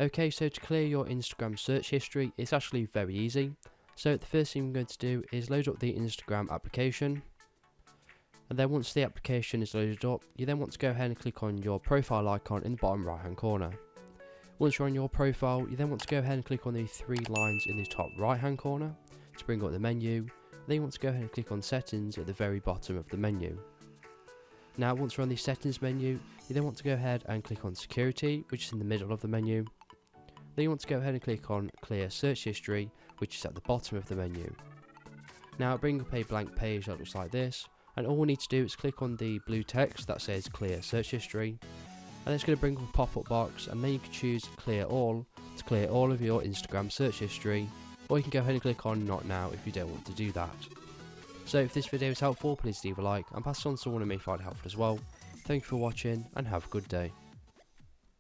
Okay, so to clear your Instagram search history, it's actually very easy. So the first thing I'm going to do is load up the Instagram application. And then once the application is loaded up, you then want to go ahead and click on your profile icon in the bottom right hand corner. Once you're on your profile, you then want to go ahead and click on the three lines in the top right hand corner to bring up the menu. Then you want to go ahead and click on settings at the very bottom of the menu. Now once you're on the settings menu, you then want to go ahead and click on security, which is in the middle of the menu. Then you want to go ahead and click on clear search history, which is at the bottom of the menu. Now bring up a blank page that looks like this, and all we need to do is click on the blue text that says clear search history, and it's going to bring up a pop-up box, and then you can choose clear all to clear all of your Instagram search history, or you can go ahead and click on not now if you don't want to do that. So if this video is helpful, please leave a like and pass it on to someone who may find it helpful as well. Thank you for watching and have a good day.